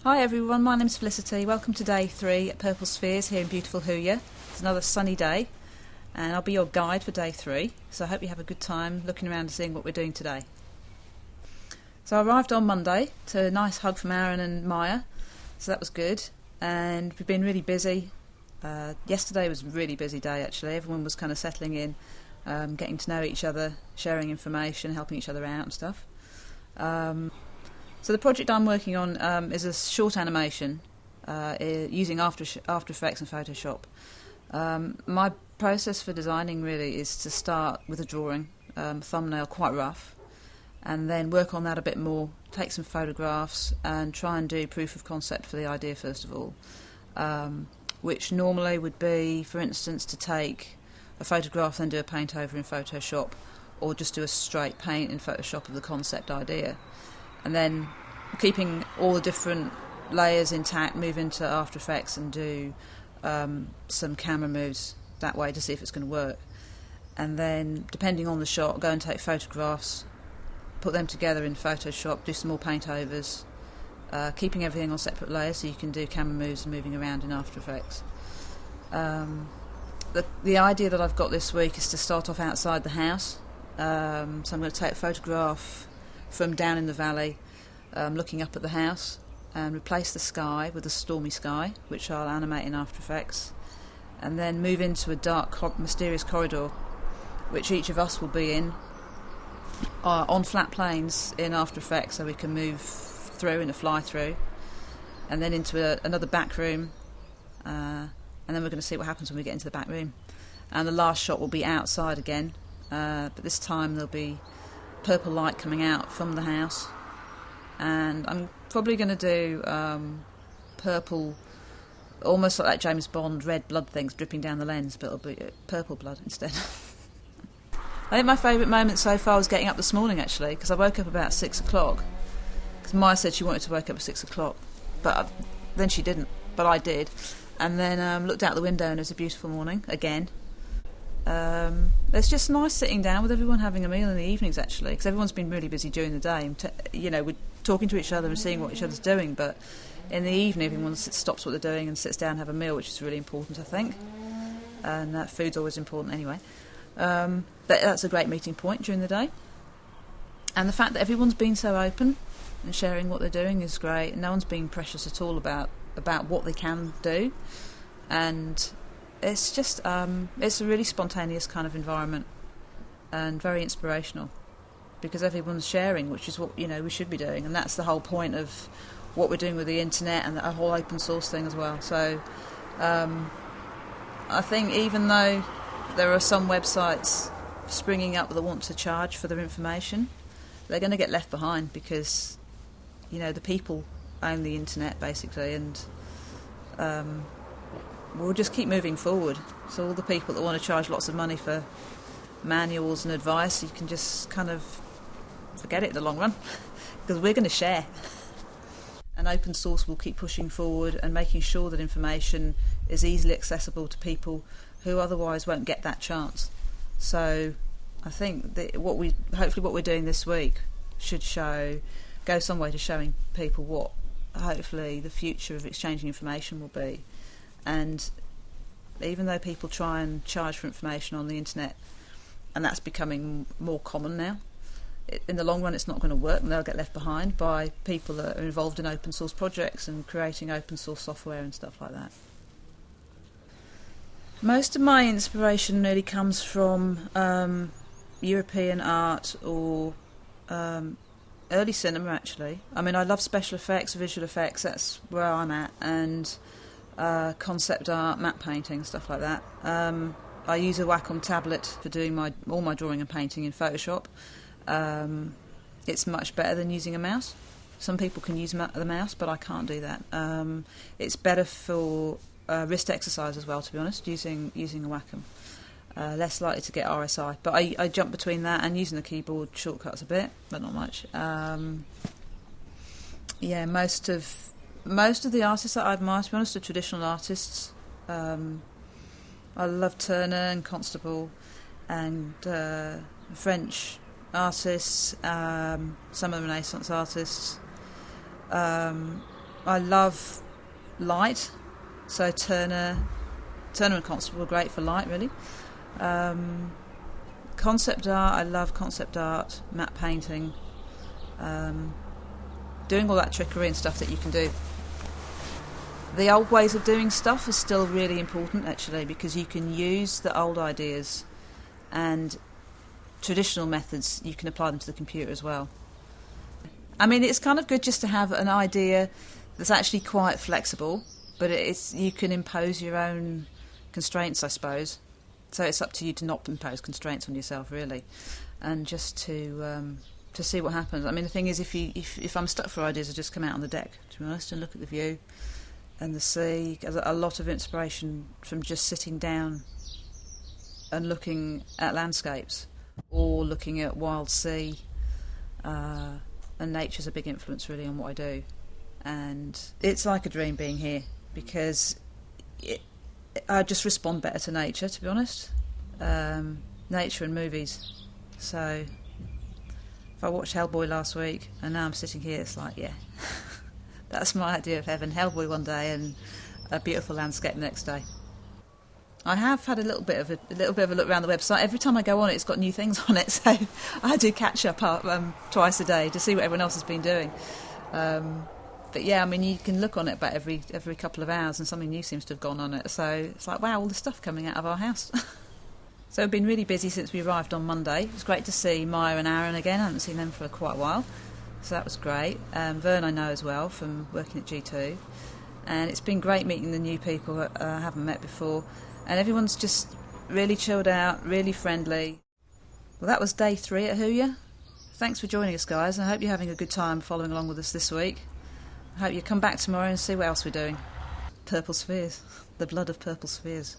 Hi everyone, my name's Felicity. Welcome to day 3 at Purple Spheres here in beautiful Hooya. It's another sunny day and I'll be your guide for day 3, so I hope you have a good time looking around and seeing what we're doing today. So I arrived on Monday to a nice hug from Aaron and Maya, so that was good, and we've been really busy. Yesterday was a really busy day actually. Everyone was kind of settling in, getting to know each other, sharing information, helping each other out and stuff. So the project I'm working on is a short animation using After Effects and Photoshop. My process for designing really is to start with a drawing, thumbnail quite rough, and then work on that a bit more, take some photographs and try and do proof of concept for the idea first of all, which normally would be, for instance, to take a photograph and do a paint over in Photoshop, or just do a straight paint in Photoshop of the concept idea. And then, keeping all the different layers intact, move into After Effects and do some camera moves that way to see if it's going to work. And then, depending on the shot, go and take photographs, put them together in Photoshop, do some more paint overs, keeping everything on separate layers so you can do camera moves and moving around in After Effects. The idea that I've got this week is to start off outside the house. So I'm going to take a photograph from down in the valley, looking up at the house, and replace the sky with a stormy sky, which I'll animate in After Effects, and then move into a dark, mysterious corridor, which each of us will be in, on flat planes in After Effects, so we can move through in a fly-through, and then into another back room, and then we're going to see what happens when we get into the back room. And the last shot will be outside again, but this time there'll be purple light coming out from the house, and I'm probably going to do purple, almost like that James Bond red blood things dripping down the lens, but it'll be purple blood instead. I think my favourite moment so far was getting up this morning actually, because I woke up about 6 o'clock, because Maya said she wanted to wake up at 6 o'clock, but then she didn't, but I did, and then looked out the window and it was a beautiful morning again. It's just nice sitting down with everyone, having a meal in the evenings actually, because everyone's been really busy during the day, and we're talking to each other and seeing what each other's doing, but in the evening everyone stops what they're doing and sits down and have a meal, which is really important I think, and food's always important anyway, but that's a great meeting point during the day, and the fact that everyone's been so open and sharing what they're doing is great, and no one's being precious at all about what they can do, and it's just it's a really spontaneous kind of environment and very inspirational, because everyone's sharing, which is what we should be doing, and that's the whole point of what we're doing with the internet and the whole open source thing as well. So I think even though there are some websites springing up that want to charge for their information, they're going to get left behind, because the people own the internet basically, and we'll just keep moving forward. So all the people that want to charge lots of money for manuals and advice, you can just kind of forget it in the long run, because we're going to share. And open source will keep pushing forward and making sure that information is easily accessible to people who otherwise won't get that chance. So I think that hopefully what we're doing this week should go some way to showing people what hopefully the future of exchanging information will be. And even though people try and charge for information on the internet, and that's becoming more common now, in the long run it's not going to work, and they'll get left behind by people that are involved in open source projects and creating open source software and stuff like that. Most of my inspiration really comes from European art or early cinema actually. I mean, I love special effects, visual effects, that's where I'm at, and concept art, matte painting, stuff like that. I use a Wacom tablet for doing all my drawing and painting in Photoshop. It's much better than using a mouse. Some people can use the mouse, but I can't do that. It's better for wrist exercise as well, to be honest, using a Wacom. Less likely to get RSI, but I jump between that and using the keyboard shortcuts a bit, but not much. Yeah, most of the artists that I admire, to be honest, are traditional artists. I love Turner and Constable and French artists, some of the Renaissance artists. I I love light, so Turner and Constable were great for light, really. Concept art, I love concept art, matte painting, doing all that trickery and stuff that you can do. The old ways of doing stuff is still really important, actually, because you can use the old ideas and traditional methods, you can apply them to the computer as well. I mean, it's kind of good just to have an idea that's actually quite flexible, but you can impose your own constraints, I suppose. So it's up to you to not impose constraints on yourself, really, and just to see what happens. I mean, the thing is, if I'm stuck for ideas, I just come out on the deck, to be honest, and look at the view and the sea. A lot of inspiration from just sitting down and looking at landscapes or looking at wild sea, and nature's a big influence, really, on what I do. And it's like a dream being here, because I just respond better to nature, to be honest. Nature and movies. So if I watched Hellboy last week and now I'm sitting here, it's like, yeah, that's my idea of heaven. Hellboy one day and a beautiful landscape the next day. I have had a little bit of a look around the website. Every time I go on it, it's got new things on it, so I do catch up twice a day to see what everyone else has been doing. But yeah, I mean, you can look on it about every couple of hours and something new seems to have gone on it. So it's like, wow, all the stuff coming out of our house. So we've been really busy since we arrived on Monday. It was great to see Maya and Aaron again. I haven't seen them for quite a while. So that was great. Vern I know as well from working at G2. And it's been great meeting the new people that I haven't met before. And everyone's just really chilled out, really friendly. Well, that was day 3 at Hooya. Thanks for joining us, guys. I hope you're having a good time following along with us this week. I hope you come back tomorrow and see what else we're doing. Purple spheres. The blood of purple spheres.